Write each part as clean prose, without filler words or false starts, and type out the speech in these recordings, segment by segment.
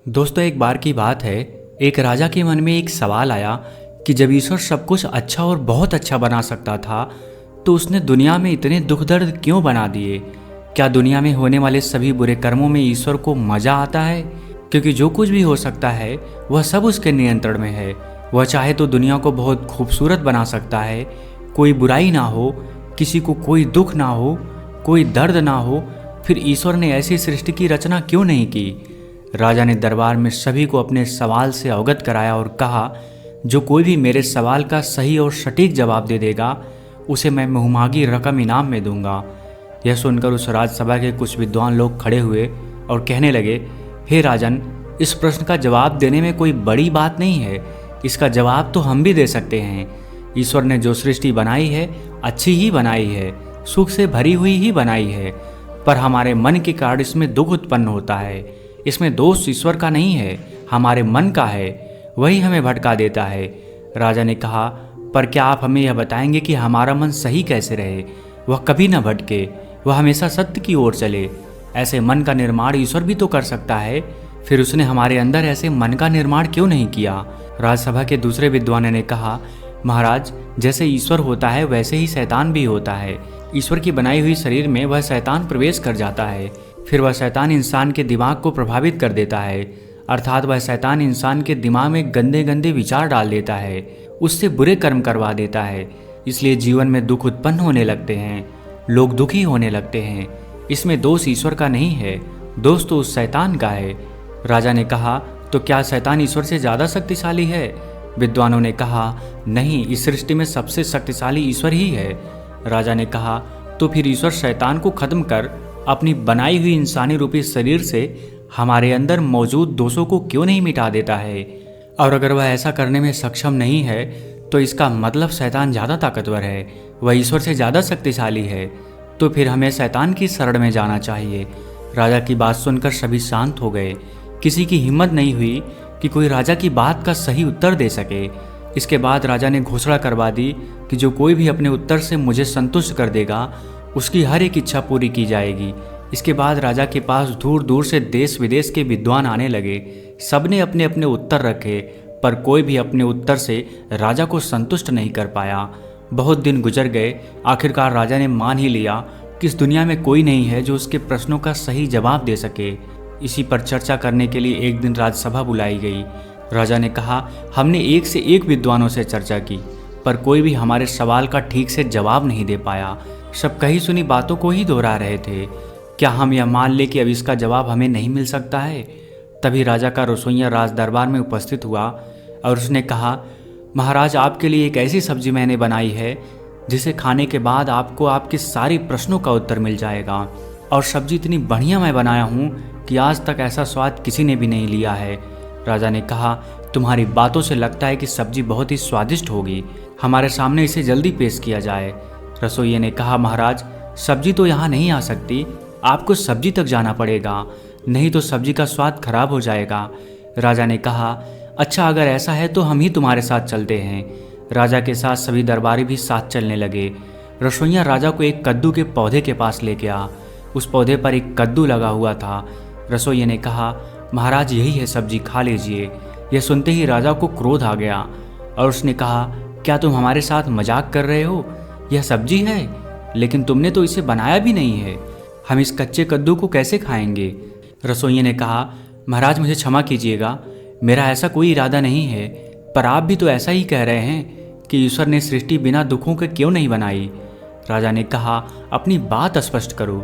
दोस्तों, एक बार की बात है। एक राजा के मन में एक सवाल आया कि जब ईश्वर सब कुछ अच्छा और बहुत अच्छा बना सकता था तो उसने दुनिया में इतने दुख दर्द क्यों बना दिए। क्या दुनिया में होने वाले सभी बुरे कर्मों में ईश्वर को मजा आता है? क्योंकि जो कुछ भी हो सकता है वह सब उसके नियंत्रण में है। वह चाहे तो दुनिया को बहुत खूबसूरत बना सकता है, कोई बुराई ना हो, किसी को कोई दुख ना हो, कोई दर्द ना हो। फिर ईश्वर ने ऐसी सृष्टि की रचना क्यों नहीं की? राजा ने दरबार में सभी को अपने सवाल से अवगत कराया और कहा, जो कोई भी मेरे सवाल का सही और सटीक जवाब दे देगा उसे मैं बहुमांगी रकम इनाम में दूंगा। यह सुनकर उस राजसभा के कुछ विद्वान लोग खड़े हुए और कहने लगे, हे राजन, इस प्रश्न का जवाब देने में कोई बड़ी बात नहीं है। इसका जवाब तो हम भी दे सकते हैं। ईश्वर ने जो सृष्टि बनाई है अच्छी ही बनाई है, सुख से भरी हुई ही बनाई है, पर हमारे मन के कारण इसमें दुख उत्पन्न होता है। इसमें दोष ईश्वर का नहीं है, हमारे मन का है, वही हमें भटका देता है। राजा ने कहा, पर क्या आप हमें यह बताएंगे कि हमारा मन सही कैसे रहे, वह कभी न भटके, वह हमेशा सत्य की ओर चले। ऐसे मन का निर्माण ईश्वर भी तो कर सकता है, फिर उसने हमारे अंदर ऐसे मन का निर्माण क्यों नहीं किया? राजसभा के दूसरे विद्वान ने कहा, महाराज, जैसे ईश्वर होता है वैसे ही शैतान भी होता है। ईश्वर की बनाई हुई शरीर में वह शैतान प्रवेश कर जाता है, फिर वह शैतान इंसान के दिमाग को प्रभावित कर देता है, अर्थात वह शैतान इंसान के दिमाग में गंदे गंदे विचार डाल देता है, उससे बुरे कर्म करवा देता है। इसलिए जीवन में दुख उत्पन्न होने लगते हैं, लोग दुखी होने लगते हैं। इसमें दोष ईश्वर का नहीं है, दोष तो उस शैतान का है। राजा ने कहा, तो क्या शैतान ईश्वर से ज़्यादा शक्तिशाली है? विद्वानों ने कहा, नहीं, इस सृष्टि में सबसे शक्तिशाली ईश्वर ही है। राजा ने कहा, तो फिर ईश्वर शैतान को खत्म कर अपनी बनाई हुई इंसानी रूपी शरीर से हमारे अंदर मौजूद दोषों को क्यों नहीं मिटा देता है? और अगर वह ऐसा करने में सक्षम नहीं है तो इसका मतलब शैतान ज़्यादा ताकतवर है, वह ईश्वर से ज़्यादा शक्तिशाली है। तो फिर हमें शैतान की शरण में जाना चाहिए। राजा की बात सुनकर सभी शांत हो गए। किसी की हिम्मत नहीं हुई कि कोई राजा की बात का सही उत्तर दे सके। इसके बाद राजा ने घोषणा करवा दी कि जो कोई भी अपने उत्तर से मुझे संतुष्ट कर देगा उसकी हर एक इच्छा पूरी की जाएगी। इसके बाद राजा के पास दूर दूर से देश विदेश के विद्वान आने लगे। सबने अपने अपने उत्तर रखे, पर कोई भी अपने उत्तर से राजा को संतुष्ट नहीं कर पाया। बहुत दिन गुजर गए। आखिरकार राजा ने मान ही लिया कि इस दुनिया में कोई नहीं है जो उसके प्रश्नों का सही जवाब दे सके। इसी पर चर्चा करने के लिए एक दिन राजसभा बुलाई गई। राजा ने कहा, हमने एक से एक विद्वानों से चर्चा की, पर कोई भी हमारे सवाल का ठीक से जवाब नहीं दे पाया। सब कही सुनी बातों को ही दोहरा रहे थे। क्या हम यह मान ले कि अब इसका जवाब हमें नहीं मिल सकता है? तभी राजा का रसोइया राज दरबार में उपस्थित हुआ और उसने कहा, महाराज, आपके लिए एक ऐसी सब्जी मैंने बनाई है जिसे खाने के बाद आपको आपके सारे प्रश्नों का उत्तर मिल जाएगा। और सब्जी इतनी बढ़िया मैं बनाया हूँ कि आज तक ऐसा स्वाद किसी ने भी नहीं लिया है। राजा ने कहा, तुम्हारी बातों से लगता है कि सब्जी बहुत ही स्वादिष्ट होगी, हमारे सामने इसे जल्दी पेश किया जाए। रसोइये ने कहा, महाराज, सब्जी तो यहाँ नहीं आ सकती, आपको सब्जी तक जाना पड़ेगा, नहीं तो सब्जी का स्वाद खराब हो जाएगा। राजा ने कहा, अच्छा, अगर ऐसा है तो हम ही तुम्हारे साथ चलते हैं। राजा के साथ सभी दरबारी भी साथ चलने लगे। रसोइया राजा को एक कद्दू के पौधे के पास ले गया। उस पौधे पर एक कद्दू लगा हुआ था। रसोइये ने कहा, महाराज, यही है सब्जी, खा लीजिए। यह सुनते ही राजा को क्रोध आ गया और उसने कहा, क्या तुम हमारे साथ मजाक कर रहे हो? यह सब्जी है, लेकिन तुमने तो इसे बनाया भी नहीं है, हम इस कच्चे कद्दू को कैसे खाएंगे? रसोइये ने कहा, महाराज, मुझे क्षमा कीजिएगा, मेरा ऐसा कोई इरादा नहीं है, पर आप भी तो ऐसा ही कह रहे हैं कि ईश्वर ने सृष्टि बिना दुखों के क्यों नहीं बनाई? राजा ने कहा, अपनी बात स्पष्ट करो।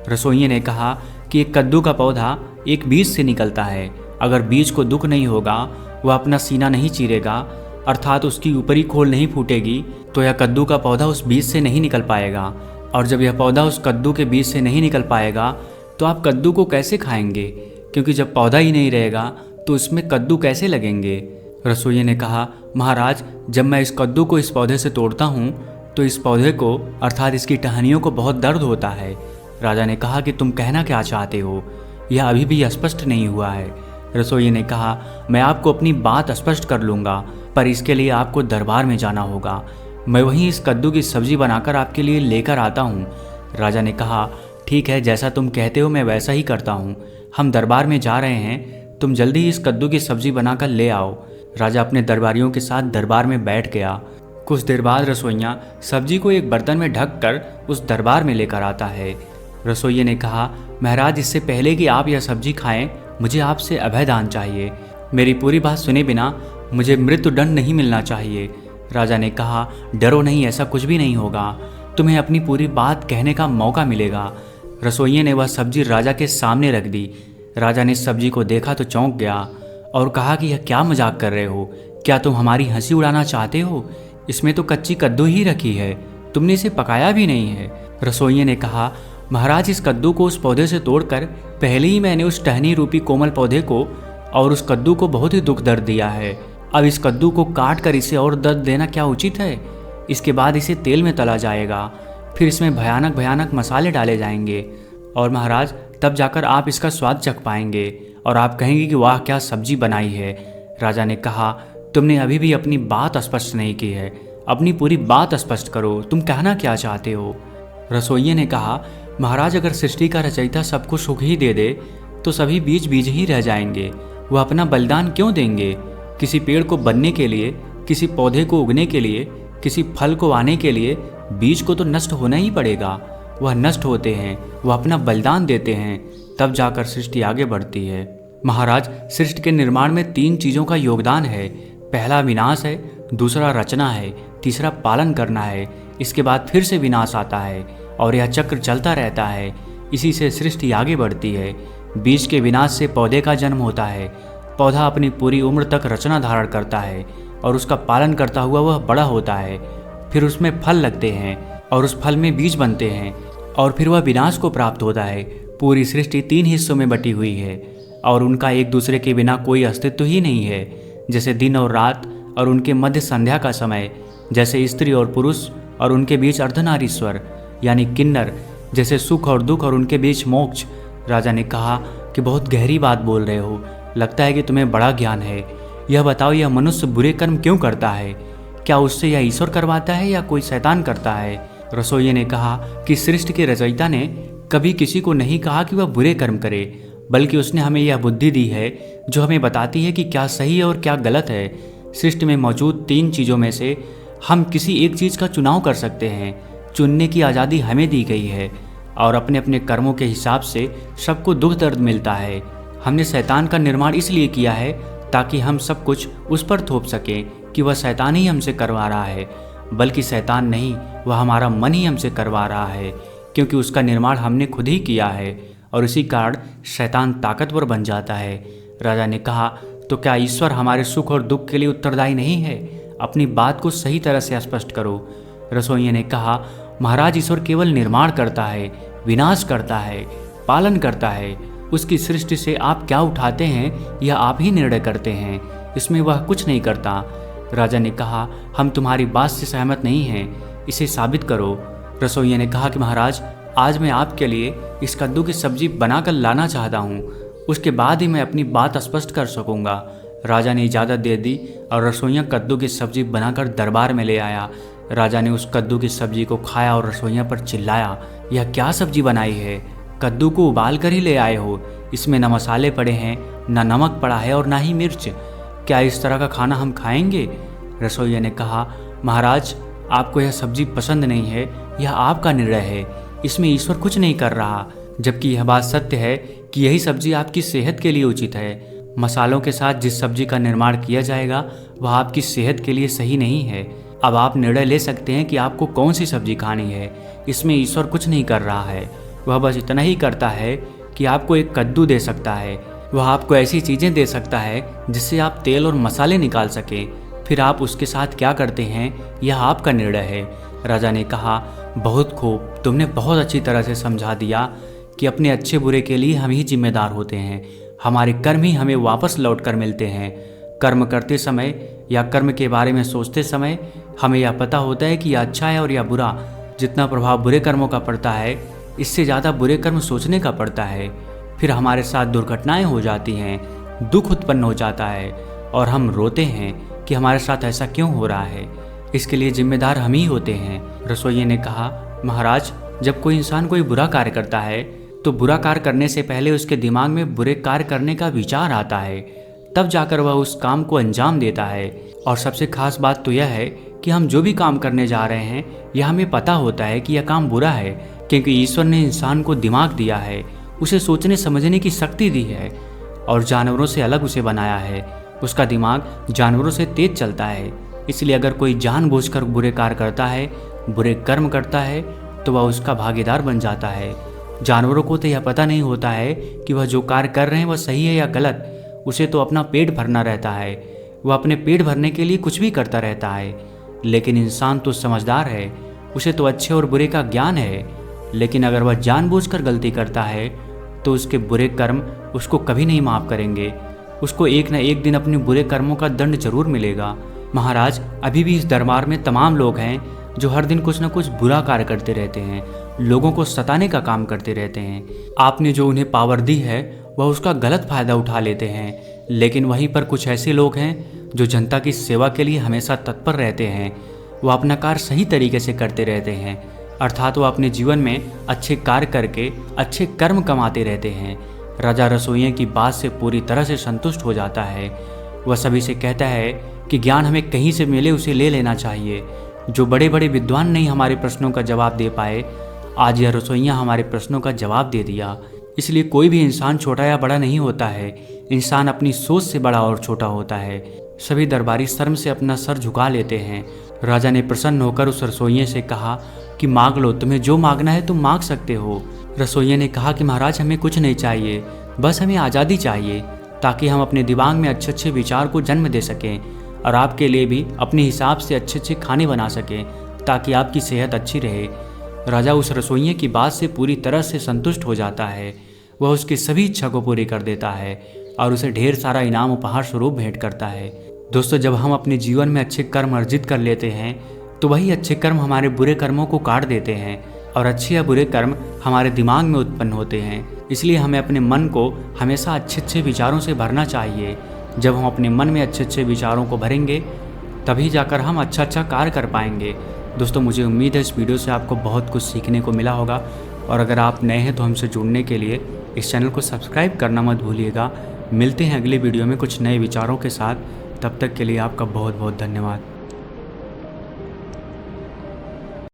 रसोइये ने कहा कि एक कद्दू का पौधा एक बीज से निकलता है। अगर बीज को दुख नहीं होगा, वह अपना सीना नहीं चीरेगा, अर्थात उसकी ऊपरी खोल नहीं फूटेगी, तो यह कद्दू का पौधा उस बीज से नहीं निकल पाएगा। और जब यह पौधा उस कद्दू के बीज से नहीं निकल पाएगा तो आप कद्दू को कैसे खाएंगे? क्योंकि जब पौधा ही नहीं रहेगा तो इसमें कद्दू कैसे लगेंगे? रसोइये ने कहा, महाराज, जब मैं इस कद्दू को इस पौधे से तोड़ता हूँ तो इस पौधे को अर्थात इसकी टहनियों को बहुत दर्द होता है। राजा ने कहा कि तुम कहना क्या चाहते हो? यह अभी भी स्पष्ट नहीं हुआ है। रसोइये ने कहा, मैं आपको अपनी बात स्पष्ट कर लूँगा, पर इसके लिए आपको दरबार में जाना होगा। मैं वहीं इस कद्दू की सब्जी बनाकर आपके लिए लेकर आता हूँ। राजा ने कहा, ठीक है, जैसा तुम कहते हो मैं वैसा ही करता हूँ। हम दरबार में जा रहे हैं, तुम जल्दी ही इस कद्दू की सब्जी बनाकर ले आओ। राजा अपने दरबारियों के साथ दरबार में बैठ गया। कुछ देर बाद रसोइया सब्जी को एक बर्तन में ढक कर उस दरबार में लेकर आता है। रसोइये ने कहा, महाराज, इससे पहले कि आप यह सब्जी खाएं, मुझे आपसे अभयदान चाहिए। मेरी पूरी बात सुने बिना मुझे मृत्युदंड नहीं मिलना चाहिए। राजा ने कहा, डरो नहीं, ऐसा कुछ भी नहीं होगा, तुम्हें अपनी पूरी बात कहने का मौका मिलेगा। रसोइये ने वह सब्जी राजा के सामने रख दी। राजा ने सब्जी को देखा तो चौंक गया और कहा कि यह क्या मजाक कर रहे हो? क्या तुम हमारी हंसी उड़ाना चाहते हो? इसमें तो कच्ची कद्दू ही रखी है, तुमने इसे पकाया भी नहीं है। रसोइये ने कहा, महाराज, इस कद्दू को उस पौधे से तोड़कर पहले ही मैंने उस टहनी रूपी कोमल पौधे को और उस कद्दू को बहुत ही दुख दर्द दिया है। अब इस कद्दू को काट कर इसे और दर्द देना क्या उचित है? इसके बाद इसे तेल में तला जाएगा, फिर इसमें भयानक भयानक मसाले डाले जाएंगे और महाराज तब जाकर आप इसका स्वाद चख पाएंगे और आप कहेंगे कि वाह, क्या सब्जी बनाई है। राजा ने कहा, तुमने अभी भी अपनी बात स्पष्ट नहीं की है, अपनी पूरी बात स्पष्ट करो, तुम कहना क्या चाहते हो? रसोइये ने कहा, महाराज, अगर सृष्टि का रचयिता सबको सुख ही दे दे तो सभी बीज बीज ही रह जाएंगे। वह अपना बलिदान क्यों देंगे? किसी पेड़ को बनने के लिए, किसी पौधे को उगने के लिए, किसी फल को आने के लिए बीज को तो नष्ट होना ही पड़ेगा। वह नष्ट होते हैं, वह अपना बलिदान देते हैं, तब जाकर सृष्टि आगे बढ़ती है। महाराज, सृष्टि के निर्माण में 3 चीज़ों का योगदान है। पहला विनाश है, दूसरा रचना है, तीसरा पालन करना है। इसके बाद फिर से विनाश आता है और यह चक्र चलता रहता है। इसी से सृष्टि आगे बढ़ती है। बीज के विनाश से पौधे का जन्म होता है। पौधा अपनी पूरी उम्र तक रचना धारण करता है और उसका पालन करता हुआ वह बड़ा होता है। फिर उसमें फल लगते हैं और उस फल में बीज बनते हैं और फिर वह विनाश को प्राप्त होता है। पूरी सृष्टि 3 हिस्सों में बटी हुई है और उनका एक दूसरे के बिना कोई अस्तित्व ही नहीं है। जैसे दिन और रात और उनके मध्य संध्या का समय, जैसे स्त्री और पुरुष और उनके बीच अर्धनारीश्वर यानी किन्नर, जैसे सुख और दुख और उनके बीच मोक्ष। राजा ने कहा कि बहुत गहरी बात बोल रहे हो, लगता है कि तुम्हें बड़ा ज्ञान है। यह बताओ, यह मनुष्य बुरे कर्म क्यों करता है? क्या उससे यह ईश्वर करवाता है या कोई शैतान करता है? रसोइये ने कहा कि सृष्टि के रचयिता ने कभी किसी को नहीं कहा कि वह बुरे कर्म करे, बल्कि उसने हमें यह बुद्धि दी है जो हमें बताती है कि क्या सही है और क्या गलत है। सृष्टि में मौजूद 3 चीज़ों में से हम किसी एक चीज़ का चुनाव कर सकते हैं। चुनने की आज़ादी हमें दी गई है और अपने अपने कर्मों के हिसाब से सबको दुख दर्द मिलता है। हमने शैतान का निर्माण इसलिए किया है ताकि हम सब कुछ उस पर थोप सकें कि वह शैतान ही हमसे करवा रहा है, बल्कि शैतान नहीं, वह हमारा मन ही हमसे करवा रहा है, क्योंकि उसका निर्माण हमने खुद ही किया है और इसी कारण शैतान ताकतवर बन जाता है। राजा ने कहा, तो क्या ईश्वर हमारे सुख और दुख के लिए उत्तरदायी नहीं है? अपनी बात को सही तरह से स्पष्ट करो। रसोइये ने कहा, महाराज, ईश्वर केवल निर्माण करता है, विनाश करता है, पालन करता है। उसकी सृष्टि से आप क्या उठाते हैं यह आप ही निर्णय करते हैं, इसमें वह कुछ नहीं करता। राजा ने कहा, हम तुम्हारी बात से सहमत नहीं हैं, इसे साबित करो। रसोइये ने कहा कि महाराज, आज मैं आपके लिए इस कद्दू की सब्जी बनाकर लाना चाहता हूँ, उसके बाद ही मैं अपनी बात स्पष्ट कर सकूँगा। राजा ने इजाज़त दे दी और रसोइया कद्दू की सब्जी बनाकर दरबार में ले आया। राजा ने उस कद्दू की सब्जी को खाया और रसोइया पर चिल्लाया, यह क्या सब्जी बनाई है? कद्दू को उबाल कर ही ले आए हो, इसमें न मसाले पड़े हैं, न नमक पड़ा है और ना ही मिर्च। क्या इस तरह का खाना हम खाएंगे? रसोइया ने कहा, महाराज, आपको यह सब्जी पसंद नहीं है, यह आपका निर्णय है, इसमें ईश्वर कुछ नहीं कर रहा। जबकि यह बात सत्य है कि यही सब्जी आपकी सेहत के लिए उचित है। मसालों के साथ जिस सब्जी का निर्माण किया जाएगा वह आपकी सेहत के लिए सही नहीं है। अब आप निर्णय ले सकते हैं कि आपको कौन सी सब्जी खानी है। इसमें ईश्वर कुछ नहीं कर रहा है, वह बस इतना ही करता है कि आपको एक कद्दू दे सकता है। वह आपको ऐसी चीज़ें दे सकता है जिससे आप तेल और मसाले निकाल सकें। फिर आप उसके साथ क्या करते हैं यह आपका निर्णय है। राजा ने कहा, बहुत खूब, तुमने बहुत अच्छी तरह से समझा दिया कि अपने अच्छे बुरे के लिए हम ही जिम्मेदार होते हैं। हमारे कर्म ही हमें वापस लौट कर मिलते हैं। कर्म करते समय या कर्म के बारे में सोचते समय हमें यह पता होता है कि यह अच्छा है और यह बुरा। जितना प्रभाव बुरे कर्मों का पड़ता है, इससे ज़्यादा बुरे कर्म सोचने का पड़ता है। फिर हमारे साथ दुर्घटनाएं हो जाती हैं, दुख उत्पन्न हो जाता है और हम रोते हैं कि हमारे साथ ऐसा क्यों हो रहा है। इसके लिए जिम्मेदार हम ही होते हैं। रसोइये ने कहा, महाराज, जब कोई इंसान कोई बुरा कार्य करता है तो बुरा कार्य करने से पहले उसके दिमाग में बुरे कार्य करने का विचार आता है, तब जाकर वह उस काम को अंजाम देता है। और सबसे खास बात तो यह है कि हम जो भी काम करने जा रहे हैं यह हमें पता होता है कि यह काम बुरा है, क्योंकि ईश्वर ने इंसान को दिमाग दिया है, उसे सोचने समझने की शक्ति दी है और जानवरों से अलग उसे बनाया है। उसका दिमाग जानवरों से तेज चलता है। इसलिए अगर कोई जानबूझकर बुरे कार्य करता है, बुरे कर्म करता है, तो वह उसका भागीदार बन जाता है। जानवरों को तो यह पता नहीं होता है कि वह जो कार्य कर रहे हैं वह सही है या गलत। उसे तो अपना पेट भरना रहता है, वह अपने पेट भरने के लिए कुछ भी करता रहता है। लेकिन इंसान तो समझदार है, उसे तो अच्छे और बुरे का ज्ञान है। लेकिन अगर वह जानबूझकर गलती करता है तो उसके बुरे कर्म उसको कभी नहीं माफ़ करेंगे। उसको एक न एक दिन अपने बुरे कर्मों का दंड जरूर मिलेगा। महाराज, अभी भी इस दरबार में तमाम लोग हैं जो हर दिन कुछ न कुछ बुरा कार्य करते रहते हैं, लोगों को सताने का काम करते रहते हैं। आपने जो उन्हें पावर दी है वह उसका गलत फायदा उठा लेते हैं। लेकिन वहीं पर कुछ ऐसे लोग हैं जो जनता की सेवा के लिए हमेशा तत्पर रहते हैं। वह अपना कार्य सही तरीके से करते रहते हैं, अर्थात वह अपने जीवन में अच्छे कार्य करके अच्छे कर्म कमाते रहते हैं। राजा रसोइये की बात से पूरी तरह से संतुष्ट हो जाता है। वह सभी से कहता है कि ज्ञान हमें कहीं से मिले उसे ले लेना चाहिए। जो बड़े बड़े विद्वान नहीं हमारे प्रश्नों का जवाब दे पाए, आज यह रसोइया हमारे प्रश्नों का जवाब दे दिया। इसलिए कोई भी इंसान छोटा या बड़ा नहीं होता है, इंसान अपनी सोच से बड़ा और छोटा होता है। सभी दरबारी शर्म से अपना सर झुका लेते हैं। राजा ने प्रसन्न होकर उस रसोइये से कहा कि मांग लो, तुम्हें जो मांगना है तुम मांग सकते हो। रसोइये ने कहा कि महाराज, हमें कुछ नहीं चाहिए, बस हमें आज़ादी चाहिए, ताकि हम अपने दिमाग में अच्छे अच्छे विचार को जन्म दे सकें और आपके लिए भी अपने हिसाब से अच्छे अच्छे खाने बना सकें, ताकि आपकी सेहत अच्छी रहे। राजा उस रसोइये की बात से पूरी तरह से संतुष्ट हो जाता है। वह उसकी सभी इच्छा को पूरी कर देता है और उसे ढेर सारा इनाम उपहार स्वरूप भेंट करता है। दोस्तों, जब हम अपने जीवन में अच्छे कर्म अर्जित कर लेते हैं तो वही अच्छे कर्म हमारे बुरे कर्मों को काट देते हैं और अच्छे या बुरे कर्म हमारे दिमाग में उत्पन्न होते हैं। इसलिए हमें अपने मन को हमेशा अच्छे अच्छे विचारों से भरना चाहिए। जब हम अपने मन में अच्छे अच्छे विचारों को भरेंगे तभी जाकर हम अच्छा अच्छा कार्य कर पाएंगे। दोस्तों, मुझे उम्मीद है इस वीडियो से आपको बहुत कुछ सीखने को मिला होगा और अगर आप नए हैं तो हमसे जुड़ने के लिए इस चैनल को सब्सक्राइब करना मत भूलिएगा। मिलते हैं अगले वीडियो में कुछ नए विचारों के साथ। तब तक के लिए आपका बहुत बहुत धन्यवाद।